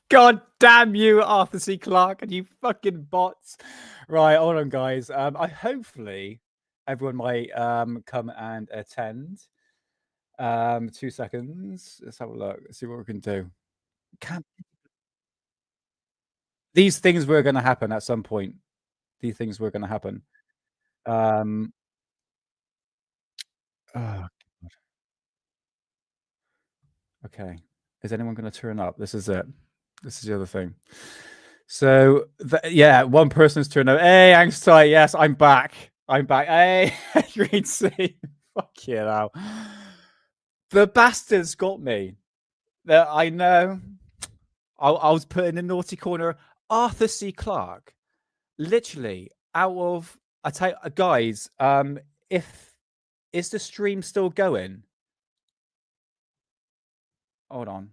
God damn you, Arthur C. Clarke, and you fucking bots. Right, hold on, guys. I hopefully everyone might come and attend. 2 seconds. Let's have a look. Let's see what we can do. These things were going to happen at some point. These things were going to happen. Oh, okay. Is anyone going to turn up? This is it. This is the other thing. So, yeah, one person's turned up. Hey, Angstite, yes, I'm back. I'm back. Hey, Green Sea. Fuck you now. The bastards got me. I know. I was put in the naughty corner. Arthur C. Clarke, literally out of. I tell you, guys, if is the stream still going? Hold on.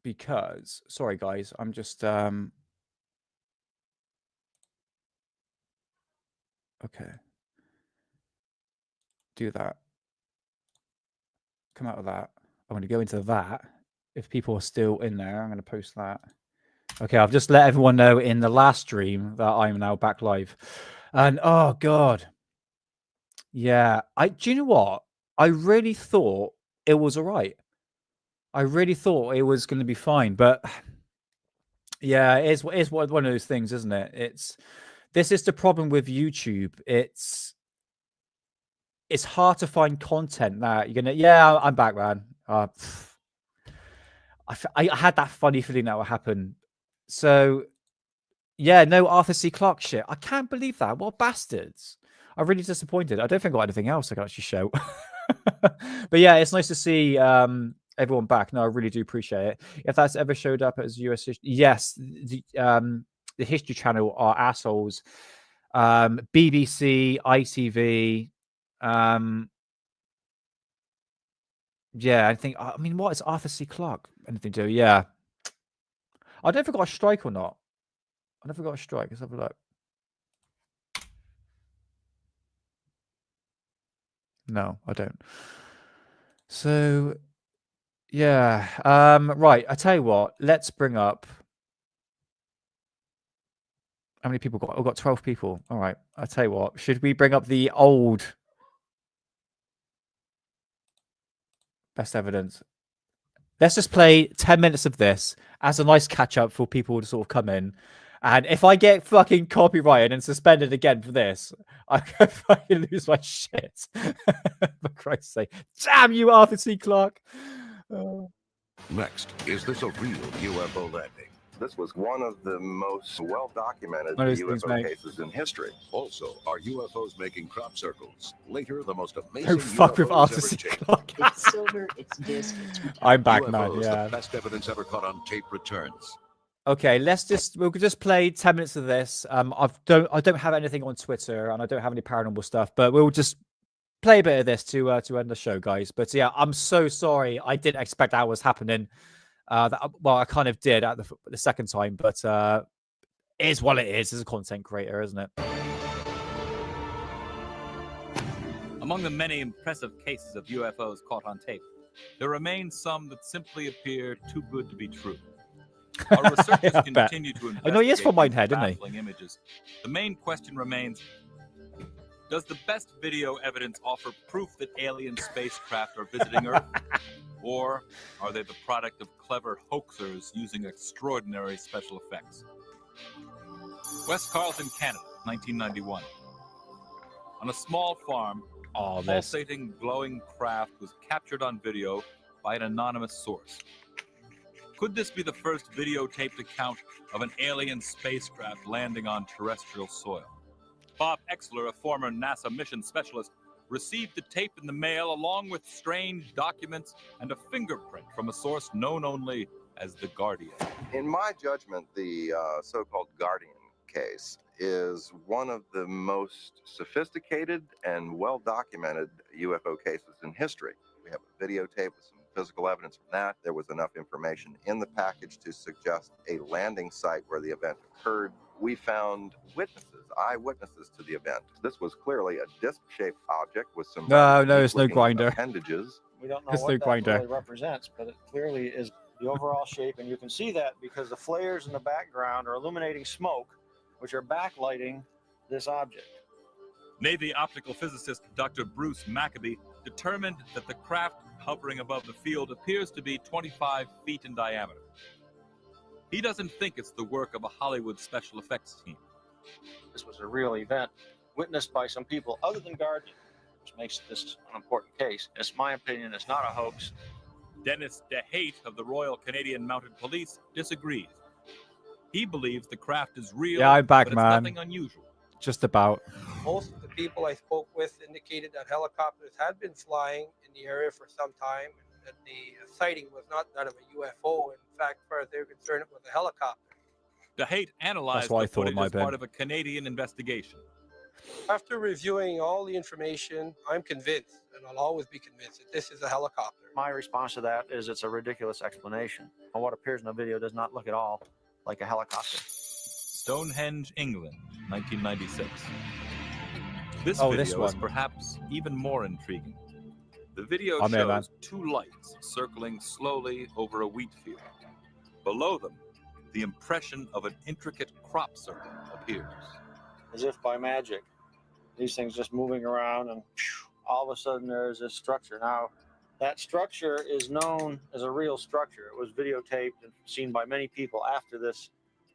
Because sorry guys, I'm just okay. Do that. Come out of that. I'm going to go into that. If people are still in there, I'm going to post that. Okay, I've just let everyone know in the last stream that I'm now back live. And oh god. Yeah, do you know what? I really thought it was all right. I really thought it was going to be fine, but yeah, it's one of those things, isn't it? This is the problem with YouTube. It's hard to find content that you're gonna. Yeah, I'm back, man. I had that funny feeling that would happen. So yeah, no Arthur C. Clarke shit. I can't believe that. What bastards! I'm really disappointed. I don't think I got anything else I can actually show. But yeah, it's nice to see everyone back. No, I really do appreciate it. If that's ever showed up as US history, yes, the History Channel are assholes. BBC, ITV. Yeah, I mean, what is Arthur C. Clarke anything to do? Yeah. I don't know if I got a strike or not. I never got a strike. Let's have a look. No, I don't. So, yeah. Right. I tell you what. Let's bring up. How many people got? I've got 12 people. All right. I tell you what. Should we bring up the old best evidence? Let's just play 10 minutes of this as a nice catch up for people to sort of come in. And if I get fucking copyrighted and suspended again for this, I could fucking lose my shit. For Christ's sake. Damn you, Arthur C. Clarke. Next, is this a real UFO landing? This was one of the most well-documented Those UFO things, cases in history. Also, are UFOs making crop circles? Later, the most amazing Don't fuck with UFOs Arthur ever C. taken. Clarke. It's silver, it's disc, it's I'm back, UFOs, man. Yeah. the best evidence ever caught on tape returns. Okay, we'll just play 10 minutes of this. I don't have anything on Twitter and I don't have any paranormal stuff, but we'll just play a bit of this to end the show, guys. But yeah, I'm so sorry. I didn't expect that was happening. Well, I kind of did at the second time, but it is what it is as a content creator, isn't it? Among the many impressive cases of UFOs caught on tape, there remain some that simply appear too good to be true. Our researchers continue to investigate I know he is from Minehead, isn't he? baffling images. The main question remains, does the best video evidence offer proof that alien spacecraft are visiting Earth? Or are they the product of clever hoaxers using extraordinary special effects? West Carleton, Canada, 1991. On a small farm, a pulsating, glowing craft was captured on video by an anonymous source. Could this be the first videotaped account of an alien spacecraft landing on terrestrial soil? Bob Exler, a former NASA mission specialist, received the tape in the mail along with strange documents and a fingerprint from a source known only as the Guardian. In my judgment, the so-called Guardian case is one of the most sophisticated and well-documented UFO cases in history. We have a videotape with some physical evidence from that. There was enough information in the package to suggest a landing site where the event occurred. We found eyewitnesses to the event. This was clearly a disc-shaped object with some no, it's no grinder appendages. We don't know It's what the that grinder. really represents, but it clearly is the overall shape, and you can see that because the flares in the background are illuminating smoke, which are backlighting this object. Navy optical physicist Dr. Bruce Maccabee determined that the craft hovering above the field appears to be 25 feet in diameter. He doesn't think it's the work of a Hollywood special effects team. This was a real event witnessed by some people other than Guardian, which makes this an important case. It's my opinion, it's not a hoax. Dennis DeHate of the Royal Canadian Mounted Police disagrees. He believes the craft is real, Yeah, I'm back, but it's man. nothing unusual. Just about. Most of the people I spoke with indicated that helicopters had been flying in the area for some time, and that the sighting was not that of a UFO. In fact, as far as they're concerned, it was a helicopter. DeHate analyzed what I the thought it footage might as have part been. of a Canadian investigation. After reviewing all the information, I'm convinced, and I'll always be convinced, that this is a helicopter. My response to that is it's a ridiculous explanation. And what appears in the video does not look at all like a helicopter. Stonehenge, England, 1996. This Oh, video this is one. perhaps even more intriguing. The video I'm in, man. shows two lights circling slowly over a wheat field. Below them, the impression of an intricate crop circle appears. As if by magic. These things just moving around, and all of a sudden there's this structure. Now, that structure is known as a real structure. It was videotaped and seen by many people after this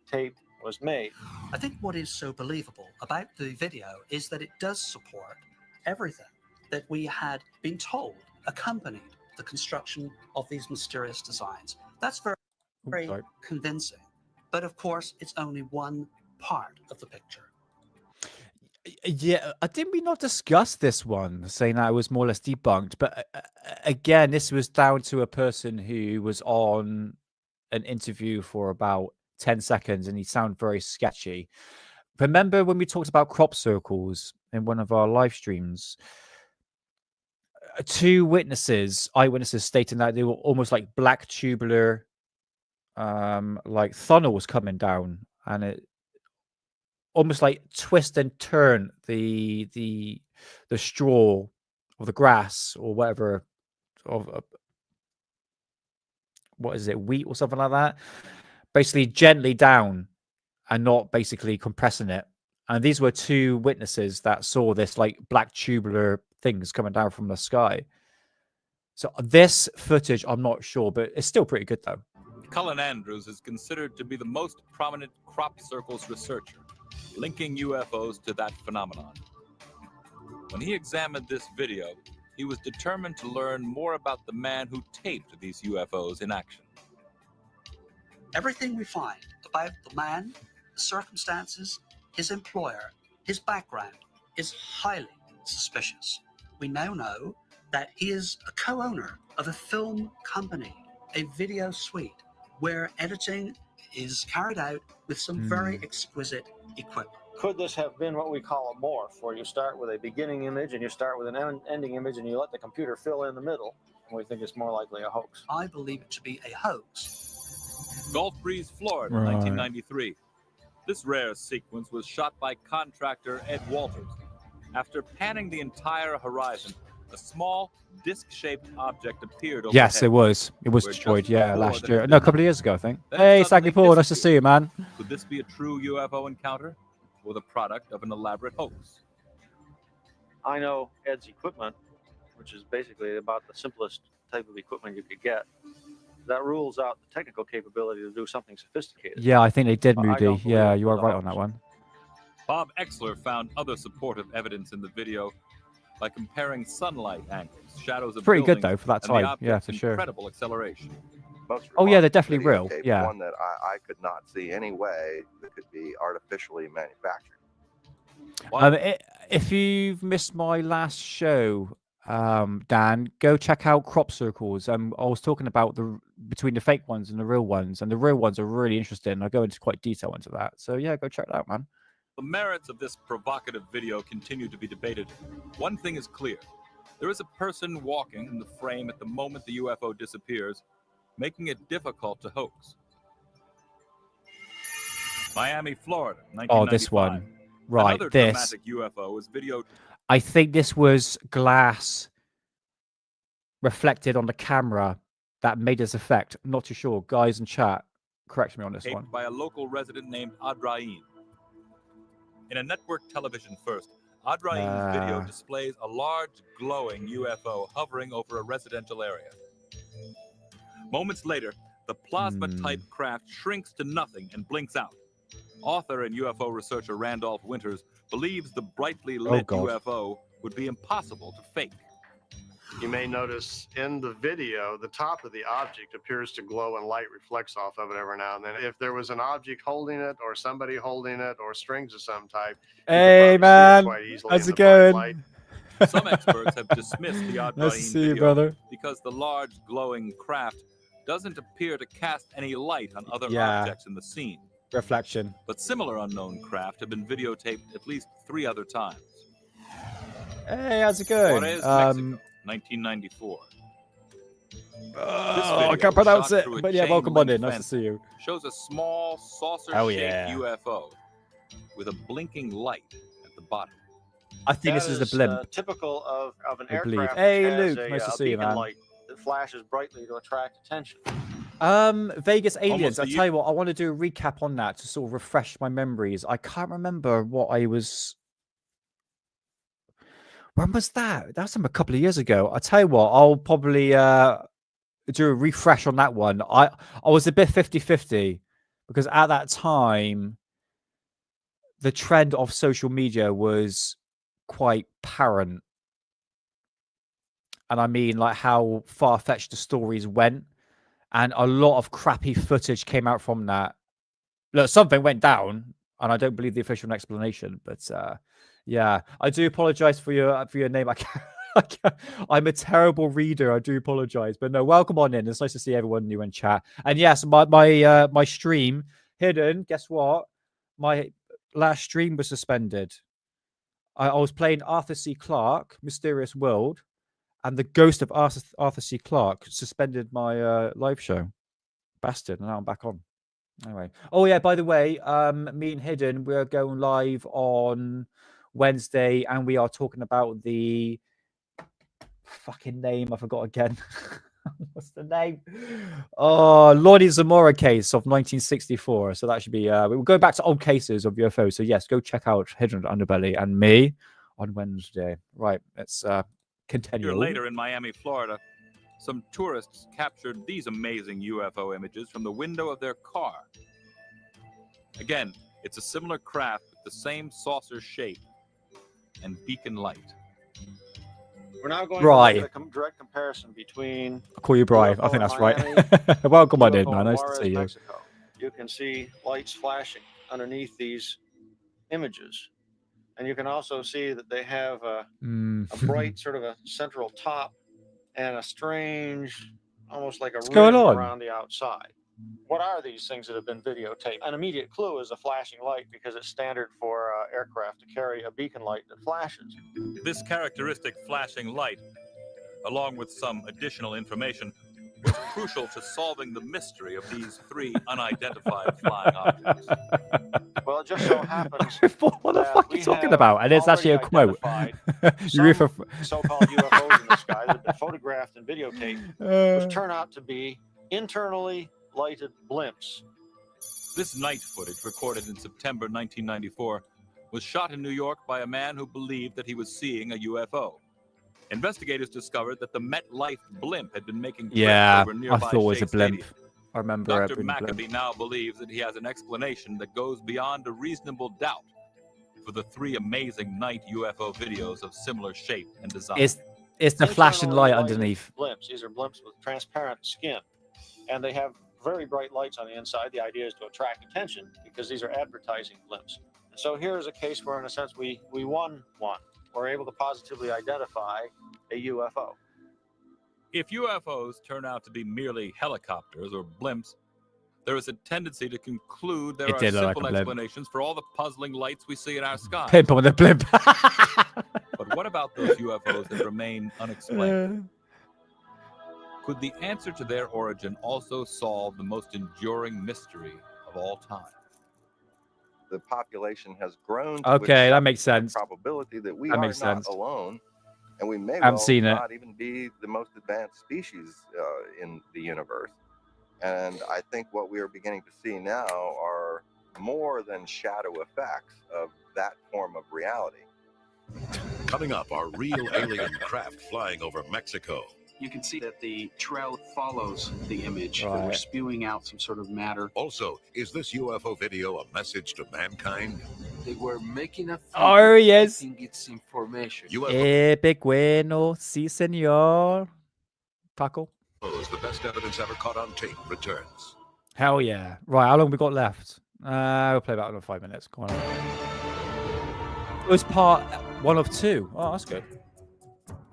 tape was made. I think what is so believable about the video is that it does support everything that we had been told accompanied the construction of these mysterious designs. That's very sorry. convincing. But of course, it's only one part of the picture. Yeah, didn't we not discuss this one, saying that it was more or less debunked? But again, this was down to a person who was on an interview for about 10 seconds, and he sounded very sketchy. Remember when we talked about crop circles in one of our live streams? Two eyewitnesses stating that they were almost like black tubular, like funnels coming down, and it almost like twist and turn the straw or the grass or whatever of what is it, wheat or something like that, basically gently down and not basically compressing it. And these were two witnesses that saw this like black tubular things coming down from the sky. So this footage, I'm not sure, but it's still pretty good though. Cullen Andrews is considered to be the most prominent crop circles researcher, linking UFOs to that phenomenon. When he examined this video, he was determined to learn more about the man who taped these UFOs in action. Everything we find about the man, the circumstances, his employer, his background is highly suspicious. We now know that he is a co-owner of a film company, a video suite, where editing is carried out with some very exquisite equipment. Could this have been what we call a morph, where you start with a beginning image and you start with an ending image and you let the computer fill in the middle? And we think it's more likely a hoax. I believe it to be a hoax. Gulf Breeze, Florida, Right. 1993. This rare sequence was shot by contractor Ed Walters. After panning the entire horizon, a small disc-shaped object appeared overhead. Yes, it was. It was Where destroyed, just yeah, before last the- year. No, a couple of years ago, I think. Then Hey, suddenly Saggy Paul, nice to disappeared. see you, man. Could this be a true UFO encounter or the product of an elaborate hoax? I know Ed's equipment, which is basically about the simplest type of equipment you could get. That rules out the technical capability to do something sophisticated. Yeah, I think they did, I don't Moody. believe Yeah, it you are was a right on hoax. that one. Bob Exler found other supportive evidence in the video by comparing sunlight angles, shadows of Pretty good, buildings, though, for that and the time. Yeah, object's for sure. incredible acceleration. Most Oh, yeah, they're remarkable definitely real, videotape, yeah. One that I could not see any way that could be artificially manufactured. If you've missed my last show, Dan, go check out crop circles. I was talking about between the fake ones and the real ones, and the real ones are really interesting. I go into quite detail into that. So yeah, go check it out, man. The merits of this provocative video continue to be debated. One thing is clear. There is a person walking in the frame at the moment the UFO disappears, making it difficult to hoax. Miami, Florida, 1995. Oh, this one. Right, Another this. dramatic UFO was videoed. I think this was glass reflected on the camera that made this effect. I'm not too sure. Guys in chat, correct me on this Taped one. by a local resident named Adrain. In a network television first, Adrain's video displays a large glowing UFO hovering over a residential area. Moments later, the plasma-type craft shrinks to nothing and blinks out. Author and UFO researcher Randolph Winters believes the brightly lit UFO would be impossible to fake. You may notice in the video, the top of the object appears to glow and light reflects off of it every now and then. If there was an object holding it or somebody holding it or strings of some type, hey man, how's it going? Some experts have dismissed the Adrain Nice to see video you, brother. because the large glowing craft doesn't appear to cast any light on other Yeah. objects in the scene. Reflection. But similar unknown craft have been videotaped at least 3 other times. Hey, how's it going? Juarez, Mexico, 1994. I can't pronounce it, but yeah, welcome on in. Nice to see you. Shows a small saucer-shaped yeah. UFO with a blinking light at the bottom. I think this is the blimp. Typical of an I believe. aircraft. Hey, that has Luke, nice to a see you, beacon man. light that flashes brightly to attract attention. Vegas Aliens. Almost a I'll tell you what, I want to do a recap on that to sort of refresh my memories. I can't remember what I was. When was that? That was a couple of years ago. I'll tell you what, I'll probably do a refresh on that one. I was a bit 50-50 because at that time, the trend of social media was quite apparent. And I mean, like how far-fetched the stories went. And a lot of crappy footage came out from that. Look, something went down, and I don't believe the official explanation. But yeah, I do apologize for your name. I'm a terrible reader. I do apologize. But no, welcome on in. It's nice to see everyone new in chat. And yes, my stream hidden. Guess what? My last stream was suspended. I was playing Arthur C. Clarke, Mysterious World. And the ghost of Arthur C. Clarke suspended my live show. Bastard. And now I'm back on. Anyway. Oh, yeah, by the way, me and Hidden, we're going live on Wednesday. And we are talking about the fucking name. I forgot again. What's the name? Oh, Lordy Zamora case of 1964. So that should be... we'll go back to old cases of UFOs. So, yes, go check out Hidden Underbelly and me on Wednesday. Right, let's... continue. A year later in Miami, Florida, some tourists captured these amazing UFO images from the window of their car. Again, it's a similar craft with the same saucer shape and beacon light. We're now going to look at a direct comparison between... I'll call you Brian. I think that's right. Welcome on in, man. Nice to see you. Mexico. You can see lights flashing underneath these images. And you can also see that they have a bright sort of a central top and a strange, almost like a rim around the outside. What are these things that have been videotaped? An immediate clue is a flashing light because it's standard for aircraft to carry a beacon light that flashes. This characteristic flashing light, along with some additional information, was crucial to solving the mystery of these 3 unidentified flying objects. Well, it just so happens. What the fuck are you talking about? And it's actually a quote. So-called UFOs in the sky that have been photographed and videotaped, which turn out to be internally lighted blimps. This night footage, recorded in September 1994, was shot in New York by a man who believed that he was seeing a UFO. Investigators discovered that the MetLife blimp had been making trips over nearby I thought it was Shea a blimp. Stadium. I remember Dr. Maccabee now believes that he has an explanation that goes beyond a reasonable doubt for the 3 amazing night UFO videos of similar shape and design. It's the flashing light underneath. Blimps. These are blimps with transparent skin, and they have very bright lights on the inside. The idea is to attract attention because these are advertising blimps. So here's a case where, in a sense, we won one. We're able to positively identify a UFO. If UFOs turn out to be merely helicopters or blimps, there is a tendency to conclude there are simple explanations for all the puzzling lights we see in our skies. Pimp on the blimp. But what about those UFOs that remain unexplained? Could the answer to their origin also solve the most enduring mystery of all time? The population has grown. Okay, that makes sense. Probability that we that are makes not sense. alone. And we may I haven't well seen it. not even be the most advanced species in the universe. And I think what we are beginning to see now are more than shadow effects of that form of reality. Coming up are real alien craft flying over Mexico. You can see that the trail follows the image. They were Right. spewing out some sort of matter. Also, is this UFO video a message to mankind? They were making a Oh, video. yes. I think it's information. Epic bueno, sí, señor. Paco. UFOs, the best evidence ever caught on tape, returns. Hell yeah. Right, how long we got left? We'll play about another 5 minutes. Come on. It was part 1 of 2. Oh, that's good.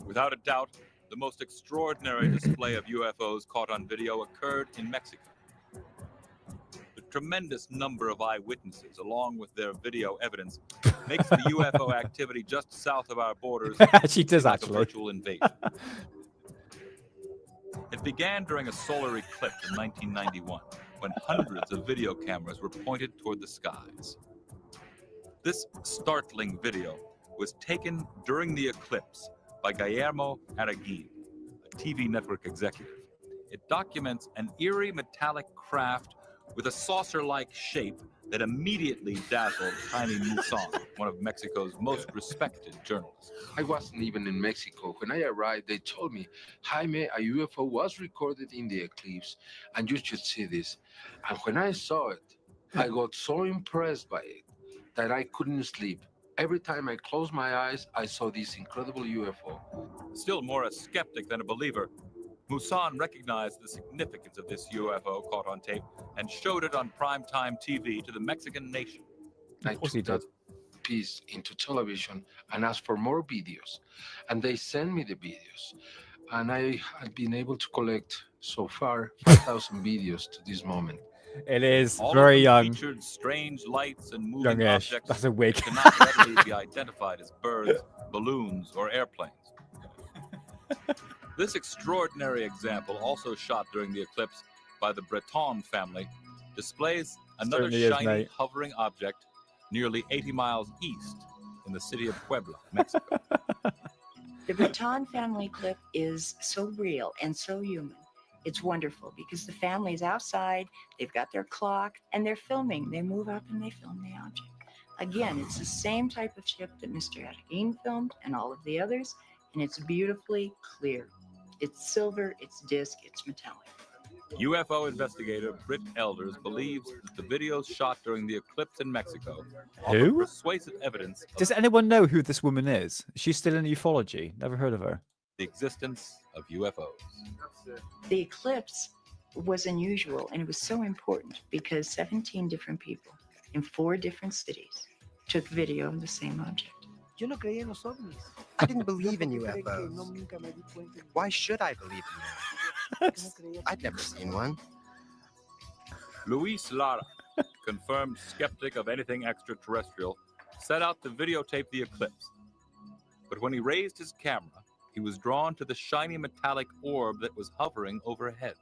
Without a doubt, the most extraordinary display of UFOs caught on video occurred in Mexico. The tremendous number of eyewitnesses, along with their video evidence, makes the UFO activity just south of our borders She does seem like actually. a virtual invasion. It began during a solar eclipse in 1991, when hundreds of video cameras were pointed toward the skies. This startling video was taken during the eclipse by Guillermo Araguin, a TV network executive. It documents an eerie metallic craft with a saucer-like shape that immediately dazzled Jaime Maussan, one of Mexico's most respected journalists. I wasn't even in Mexico. When I arrived, they told me, Jaime, a UFO was recorded in the eclipse, and you should see this. And when I saw it, I got so impressed by it that I couldn't sleep. Every time I closed my eyes, I saw this incredible UFO. Still more a skeptic than a believer, Maussan recognized the significance of this UFO caught on tape and showed it on primetime TV to the Mexican nation. I took that piece into television and asked for more videos, and they sent me the videos. And I had been able to collect so far 5,000 videos to this moment. It is All very of them young. featured strange lights and moving Youngish. objects That's a wig. that cannot readily be identified as birds, balloons, or airplanes. This extraordinary example, also shot during the eclipse by the Breton family, displays another Certainly is, shiny mate. hovering object nearly 80 miles east in the city of Puebla, Mexico. The Breton family clip is so real and so human. It's wonderful because the family's outside, they've got their clock, and they're filming. They move up and they film the object. Again, it's the same type of chip that Mr. Araguin filmed and all of the others, and it's beautifully clear. It's silver, it's disc, it's metallic. UFO investigator Britt Elders believes that the videos shot during the eclipse in Mexico Who? offer persuasive evidence of Does anyone know who this woman is? She's still in ufology. Never heard of her. the existence of UFOs. The eclipse was unusual, and it was so important because 17 different people in 4 different cities took video of the same object. I didn't believe in UFOs. Why should I believe in them? I'd never seen one. Luis Lara, confirmed skeptic of anything extraterrestrial, set out to videotape the eclipse. But when he raised his camera, he was drawn to the shiny metallic orb that was hovering overhead.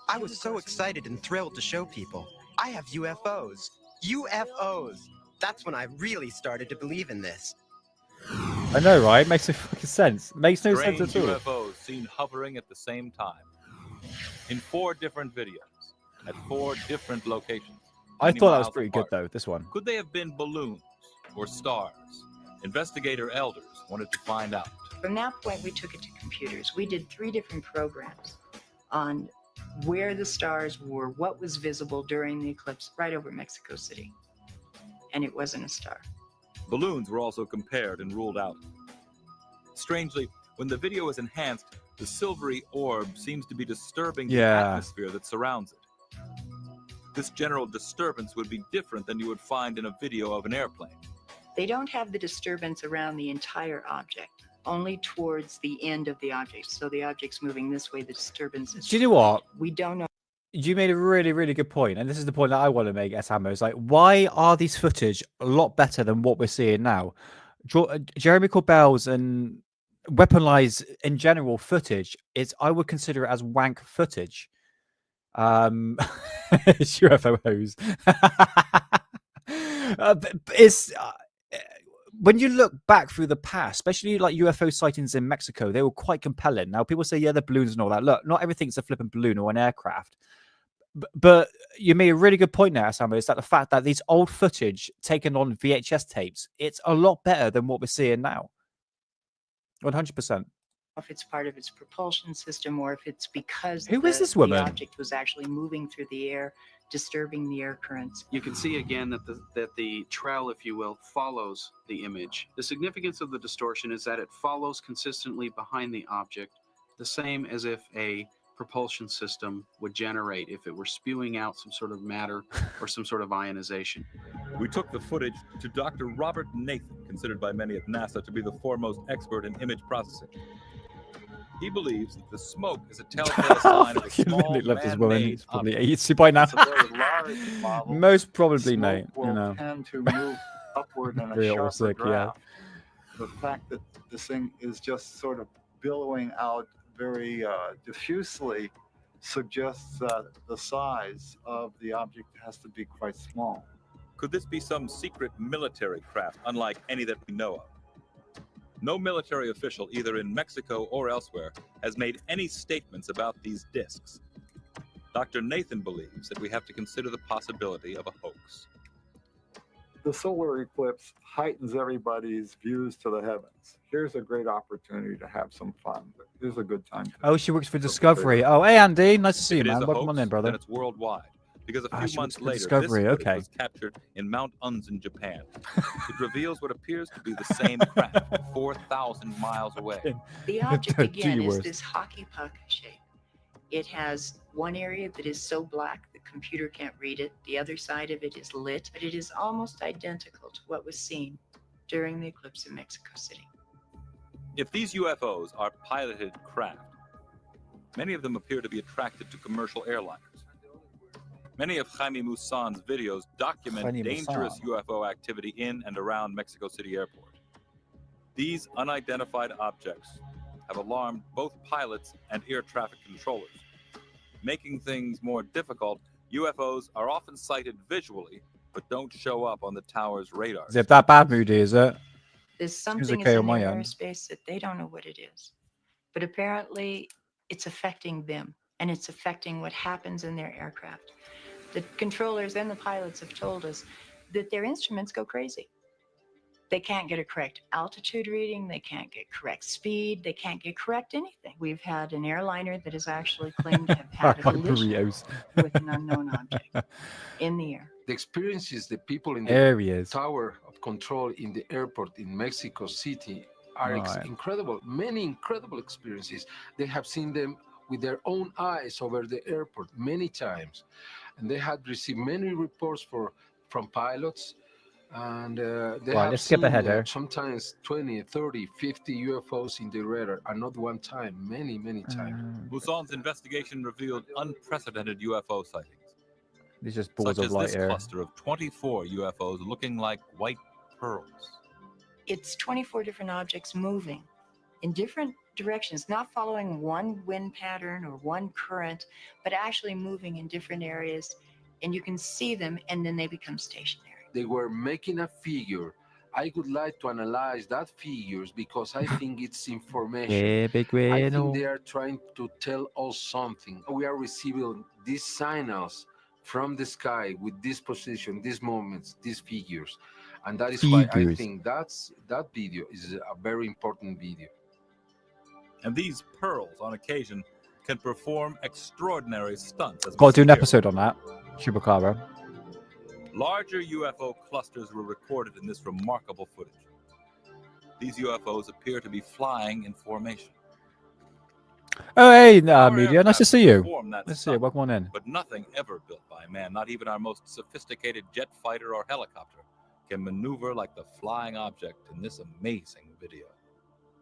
I was so excited and thrilled to show people. I have UFOs. UFOs! That's when I really started to believe in this. I know, right? Makes no fucking sense. Makes no Strange sense at all. UFOs seen hovering at the same time. In 4 different videos, at 4 different locations. I many thought that was miles pretty apart. good, though, this one. Could they have been balloons or stars? Investigator Elders wanted to find out. From that point, we took it to computers. We did 3 different programs on where the stars were, what was visible during the eclipse right over Mexico City. And it wasn't a star. Balloons were also compared and ruled out. Strangely, when the video is enhanced, the silvery orb seems to be disturbing the Yeah. atmosphere that surrounds it. This general disturbance would be different than you would find in a video of an airplane. They don't have the disturbance around the entire object, only towards the end of the object. So the object's moving this way, the disturbance is. Do you know what? We don't know. You made a really, really good point, and this is the point that I want to make, Hammer. Is like, why are these footage a lot better than what we're seeing now? Jeremy Corbell's and weaponized in general footage is, I would consider it as wank footage. It's UFOs. It's when you look back through the past, especially like UFO sightings in Mexico, they were quite compelling. Now people say, yeah, the balloons and all that. Look, not everything's a flipping balloon or an aircraft. But you made a really good point there, Samuel, is that the fact that these old footage taken on VHS tapes, it's a lot better than what we're seeing now. 100%. If it's part of its propulsion system or if it's because Who is this the woman? object was actually moving through the air, disturbing the air currents. You can see again that the trail, if you will, follows the image. The significance of the distortion is that it follows consistently behind the object, the same as if a propulsion system would generate if it were spewing out some sort of matter or some sort of ionization. We took the footage to Dr. Robert Nathan, considered by many at NASA to be the foremost expert in image processing. He believes that the smoke is a telltale sign of a small love this woman. man-made It's probably object. 80 by now. It's a very large model. Most probably, Smoke mate. will You know. tend to move upward in a Real sharper sick, yeah. draft. The fact that this thing is just sort of billowing out very diffusely suggests that the size of the object has to be quite small. Could this be some secret military craft, unlike any that we know of? No military official, either in Mexico or elsewhere, has made any statements about these discs. Dr. Nathan believes that we have to consider the possibility of a hoax. The solar eclipse heightens everybody's views to the heavens. Here's a great opportunity to have some fun. Here's a good time. Oh, she works for Discovery. Oh, hey, Andy. Nice to see you, If it is man. a Welcome hoax, on in, brother. then it's worldwide. Because a few she months works for later, Discovery, this footage okay. was captured in Mount Uns in Japan. It reveals what appears to be the same craft 4,000 miles away. The object Gee again is whiz. this hockey puck shape. It has one area that is so black the computer can't read it. The other side of it is lit, but it is almost identical to what was seen during the eclipse in Mexico City. If these UFOs are piloted craft, many of them appear to be attracted to commercial airliners. Many of Jaime Maussan's videos document Jaime dangerous Maussan. UFO activity in and around Mexico City Airport. These unidentified objects have alarmed both pilots and air traffic controllers. Making things more difficult, UFOs are often sighted visually, but don't show up on the tower's radar. Is it that bad moody, is it? There's Seems something okay is on in my their end. airspace that they don't know what it is. But apparently it's affecting them and it's affecting what happens in their aircraft. The controllers and the pilots have told us that their instruments go crazy. They can't get a correct altitude reading. They can't get correct speed. They can't get correct anything. We've had an airliner that has actually claimed to have had a Like collision burritos. with an unknown object in the air. The experiences the people in the There he is. tower of control in the airport in Mexico City are Right. incredible. Many incredible experiences. They have seen them with their own eyes over the airport many times. And they had received many reports from pilots. And they Right, have let's skip seen ahead there. sometimes 20, 30, 50 UFOs in the radar. And not one time, many, many times. Maussan's investigation revealed unprecedented UFO sightings, These just balls such of as light this here. cluster of 24 UFOs looking like white pearls. It's 24 different objects moving in different directions, not following one wind pattern or one current, but actually moving in different areas. And you can see them and then they become stationary. They were making a figure. I would like to analyze that figures because I think it's information. Yeah, big I whale. think they are trying to tell us something. We are receiving these signals from the sky with this position, these moments, these figures. And that is why I Figures. think that video is a very important video. And these pearls, on occasion, can perform extraordinary stunts. As we Got to do see an here. episode on that. Chupacabra. Larger UFO clusters were recorded in this remarkable footage. These UFOs appear to be flying in formation. Oh, hey, Our media. Nice to aircraft see you. perform that Nice to see you. stunt, Welcome on in. But nothing ever built by man, not even our most sophisticated jet fighter or helicopter, can maneuver like the flying object in this amazing video.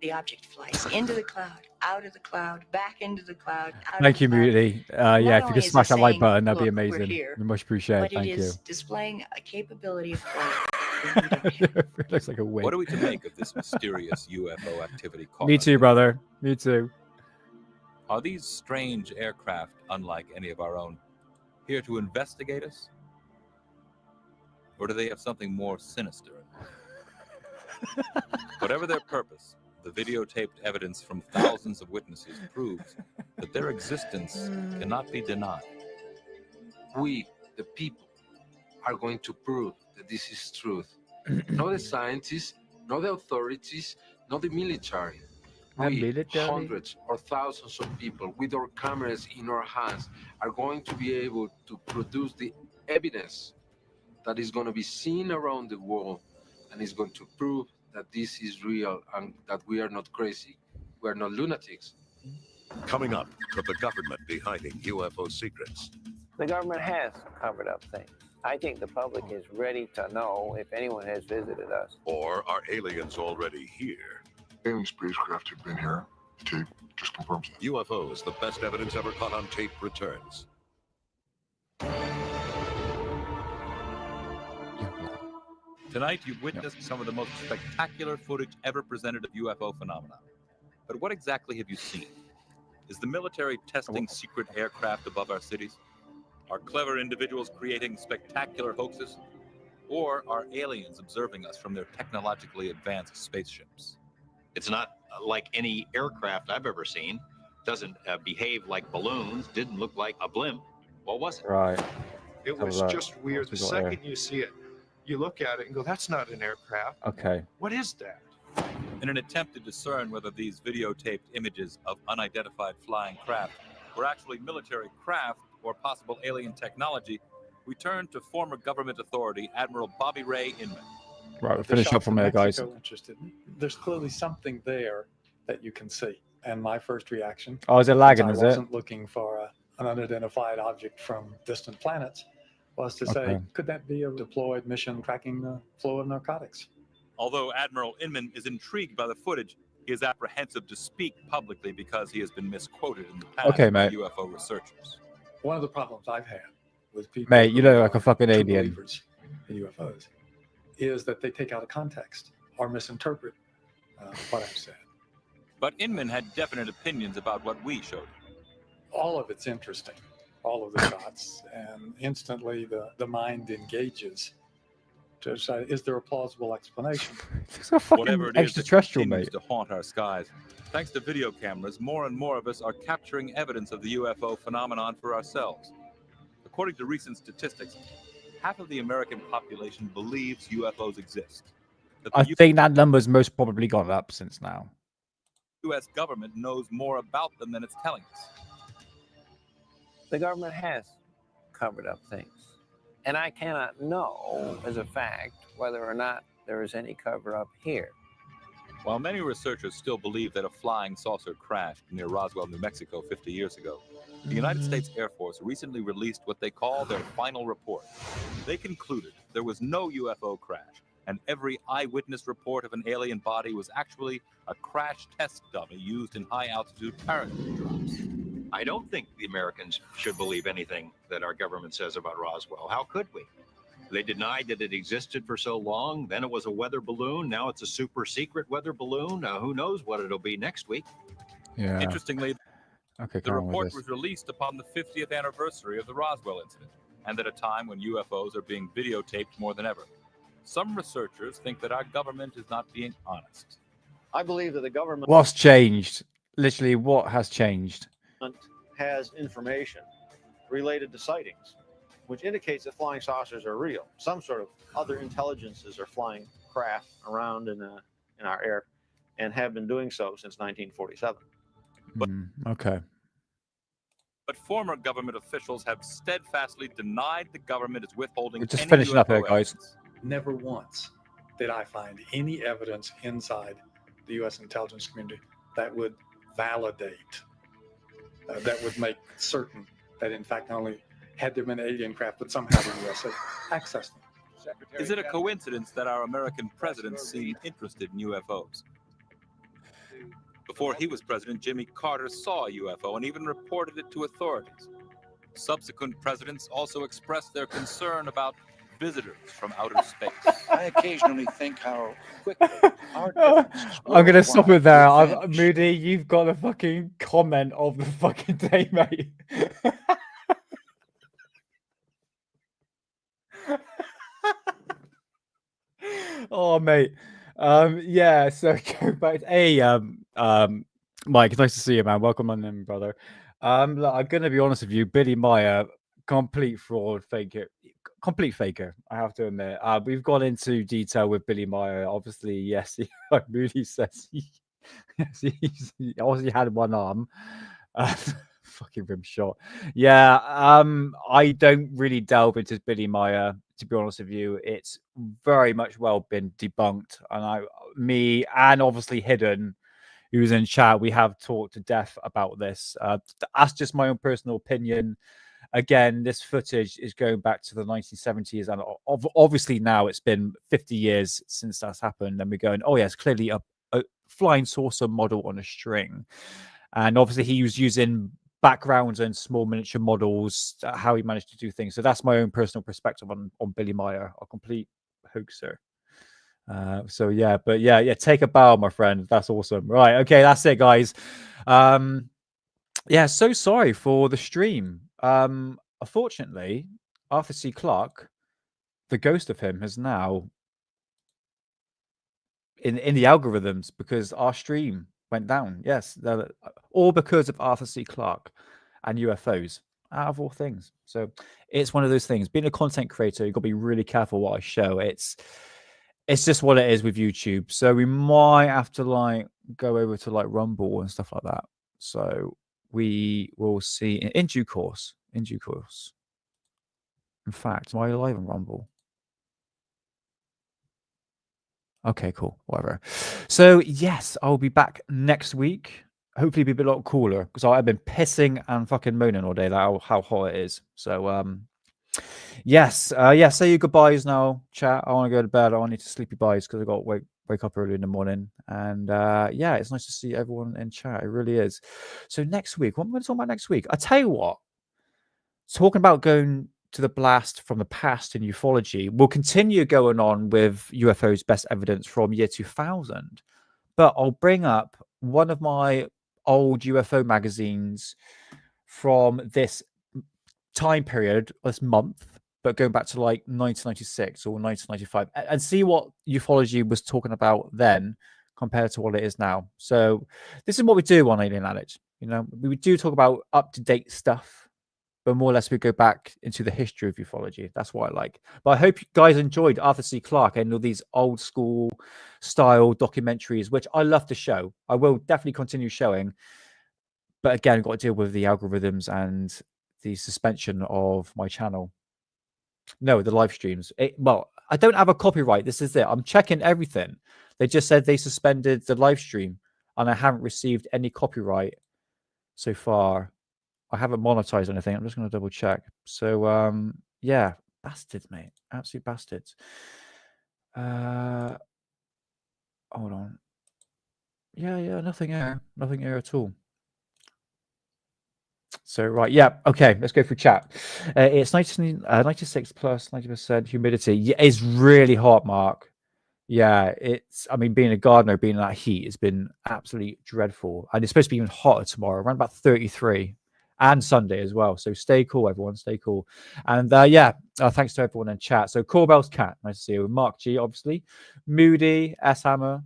The object flies into the cloud, out of the cloud, back into the cloud. Out Thank of you, the cloud. Mutiny. Yeah, Not if you only could is smash it that like saying, button, that'd be "Look, we're amazing. here," We much appreciate but it. Thank it you. is displaying a capability of flight that we don't have. It looks like a wig. What are we to make of this mysterious UFO activity caught Me on too, video? brother. Me too. Are these strange aircraft, unlike any of our own, here to investigate us? Or do they have something more sinister in mind? Whatever their purpose, the videotaped evidence from thousands of witnesses proves that their existence cannot be denied. We, the people, are going to prove that this is truth. Not the scientists, not the authorities, not the military. We, hundreds or thousands of people with our cameras in our hands, are going to be able to produce the evidence that is going to be seen around the world and is going to prove that this is real and that we are not crazy. We are not lunatics. Coming up, with the government behind UFO secrets. The government has covered up things. I think the public is ready to know if anyone has visited us. Or are aliens already here? Alien spacecraft have been here. The tape just confirms that. UFOs, the best evidence ever caught on tape, returns. Tonight, you've witnessed some of the most spectacular footage ever presented of UFO phenomena. But what exactly have you seen? Is the military testing secret aircraft above our cities? Are clever individuals creating spectacular hoaxes? Or are aliens observing us from their technologically advanced spaceships? It's not like any aircraft I've ever seen. Doesn't behave like balloons, didn't look like a blimp. What was it? Right. It was just weird. The second you see it, you look at it and go, that's not an aircraft. Okay. What is that? In an attempt to discern whether these videotaped images of unidentified flying craft were actually military craft or possible alien technology, we turn to former government authority Admiral Bobby Ray Inman. Right, we'll finish up from there, guys. Interested. There's clearly something there that you can see. And my first reaction, Oh, is it lagging, is I it? wasn't looking for an unidentified object from distant planets, was to say, Okay. could that be a deployed mission tracking the flow of narcotics? Although Admiral Inman is intrigued by the footage, he is apprehensive to speak publicly because he has been misquoted in the past Okay, by mate. UFO researchers. One of the problems I've had with people, Mate, you who look like are a fucking true alien. believers in UFOs, is that they take out of context or misinterpret what I've said. But Inman had definite opinions about what we showed him. All of it's interesting, all of the shots, and instantly the mind engages to decide, is there a plausible explanation? Whatever it is, it extraterrestrial, continues mate. to haunt our skies. Thanks to video cameras, more and more of us are capturing evidence of the UFO phenomenon for ourselves. According to recent statistics, half of the American population believes UFOs exist. That I the think that number's most probably gone up since now. U.S. government knows more about them than it's telling us. The government has covered up things. And I cannot know as a fact whether or not there is any cover up here. While many researchers still believe that a flying saucer crashed near Roswell, New Mexico 50 years ago, the United States Air Force recently released what they call their final report. They concluded there was no UFO crash, and every eyewitness report of an alien body was actually a crash test dummy used in high-altitude parachute drops. I don't think the Americans should believe anything that our government says about Roswell. How could we? They denied that it existed for so long. Then it was a weather balloon. Now it's a super secret weather balloon. Who knows what it'll be next week? Yeah. Interestingly, Okay, the come on with report this. was released upon the 50th anniversary of the Roswell incident, and at a time when UFOs are being videotaped more than ever. Some researchers think that our government is not being honest. I believe that the government What's changed? Literally, what has changed? has information related to sightings, which indicates that flying saucers are real. Some sort of other intelligences are flying craft around in our air and have been doing so since 1947. Okay. But former government officials have steadfastly denied the government is withholding We're just any finishing up UFO here, guys. evidence. Never once did I find any evidence inside the U.S. intelligence community that would validate, that would make certain that, in fact, not only had there been alien craft, but somehow the U.S. had accessed them. Is it a coincidence that our American president seemed interested in UFOs? Before he was president, Jimmy Carter saw a UFO and even reported it to authorities. Subsequent presidents also expressed their concern about visitors from outer space. I occasionally think how quickly our I'm gonna stop it there. Moody, you've got the fucking comment of the fucking day, mate. Oh, mate. Yeah, so go back. Hey, Mike, it's nice to see you, man. Welcome on in, brother. Look, I'm gonna be honest with you, Billy Meyer, complete fraud, faker, complete faker. I have to admit. We've gone into detail with Billy Meyer. Obviously, yes, he, like Moody says, yes, he obviously had one arm. Fucking rim shot. Yeah, I don't really delve into Billy Meyer, to be honest with you. It's very much well been debunked, and me and obviously Hidden, who's in chat, we have talked to death about this. That's just my own personal opinion. Again, this footage is going back to the 1970s, and obviously now it's been 50 years since that's happened, and we're going, oh yeah, it's clearly a flying saucer model on a string. And obviously he was using backgrounds and small miniature models, how he managed to do things. So that's my own personal perspective on Billy Meyer, a complete hoaxer. So yeah, but yeah, take a bow, my friend. That's awesome. Right, okay, that's it, guys. Yeah, so sorry for the stream. Unfortunately, Arthur C. Clarke, the ghost of him, has now in the algorithms because our stream went down. Yes, all because of Arthur C. Clarke and UFOs, out of all things. So it's one of those things. Being a content creator, you've got to be really careful what I show. It's just what it is with YouTube. So we might have to like go over to like Rumble and stuff like that. So we will see in due course. In due course. In fact, am I live on Rumble? Okay, cool. Whatever. So yes, I'll be back next week. Hopefully, be a lot cooler because I've been pissing and fucking moaning all day. That how hot it is. So yes, yeah. Say your goodbyes now, chat. I want to go to bed. I need to sleepy byes because I got to wake up early in the morning. And yeah, it's nice to see everyone in chat. It really is. So next week, what am I going to talk about next week? I tell you what. Talking about going to the blast from the past in ufology, we'll continue going on with UFOs best evidence from year 2000, but I'll bring up one of my old UFO magazines from this time period, this month, but going back to like 1996 or 1995, and see what ufology was talking about then compared to what it is now. So this is what we do on Alien Addict. You know, we do talk about up-to-date stuff, but more or less we go back into the history of ufology. That's what I like. But I hope you guys enjoyed Arthur C. Clarke and all these old school style documentaries, which I love to show. I will definitely continue showing. But again, I've got to deal with the algorithms and the suspension of my channel. No, the live streams. Well, I don't have a copyright. This is it. I'm checking everything. They just said they suspended the live stream and I haven't received any copyright so far. I haven't monetized anything. I'm just going to double check. So, yeah, bastards, mate. Absolute bastards. Hold on. Yeah, nothing here. Nothing here at all. So, right, yeah, okay, let's go through chat. It's 96 plus 90% humidity. Yeah, it's really hot, Mark. Yeah, I mean, being a gardener, being in that heat has been absolutely dreadful. And it's supposed to be even hotter tomorrow, around about 33. And Sunday as well. So stay cool, everyone. Stay cool. And yeah, thanks to everyone in chat. So Corbell's Cat, nice to see you. Mark G, obviously. Moody, S Hammer,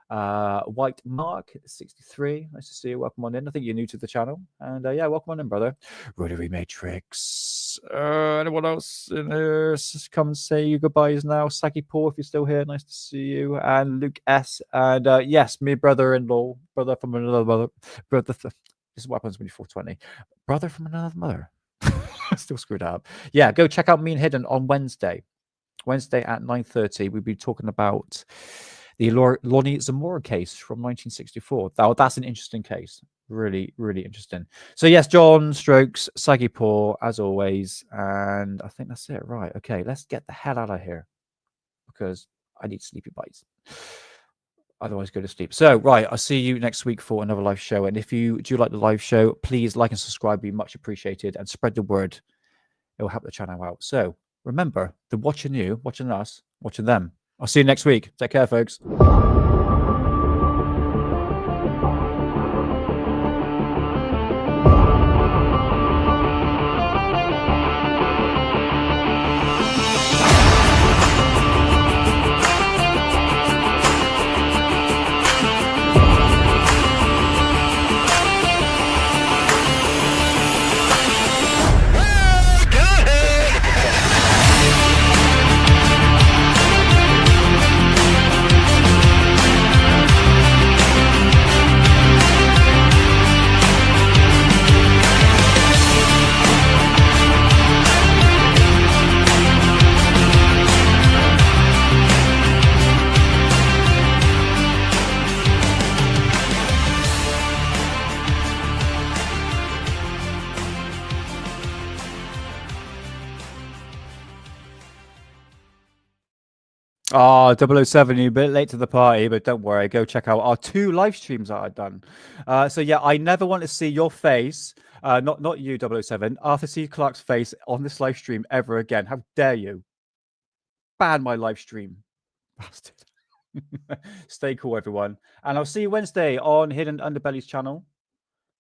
White Mark, 63. Nice to see you. Welcome on in. I think you're new to the channel. And yeah, welcome on in, brother. Rotary Matrix. Anyone else in here? Come say your goodbyes now. Saki Paul, if you're still here, nice to see you. And Luke S. And yes, me brother-in-law, brother from another mother, brother. This is what happens when you're 420. Brother from another mother. Still screwed up. Yeah, go check out Me and Hidden on Wednesday. Wednesday at 9:30. We'll be talking about the Lonnie Zamora case from 1964. That's an interesting case. Really, really interesting. So yes, John, Strokes, Sagi Paul, as always. And I think that's it. Right. Okay, let's get the hell out of here because I need sleepy bites. Otherwise, go to sleep. So, right, I'll see you next week for another live show. And if you do like the live show, please like and subscribe. Be much appreciated. And spread the word. It will help the channel out. So, remember, they're watching you, watching us, watching them. I'll see you next week. Take care, folks. Oh, 007, you're a bit late to the party, but don't worry. Go check out our 2 live streams that I've done. So yeah, I never want to see your face, not you, 007, Arthur C. Clarke's face on this live stream ever again. How dare you? Ban my live stream. Bastard. Stay cool, everyone. And I'll see you Wednesday on Hidden Underbelly's channel.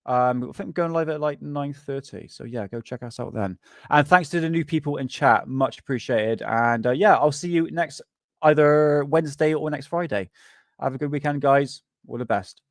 I think I'm going live at like 9:30. So yeah, go check us out then. And thanks to the new people in chat. Much appreciated. And yeah, I'll see you next either Wednesday or next Friday. Have a good weekend, guys. All the best.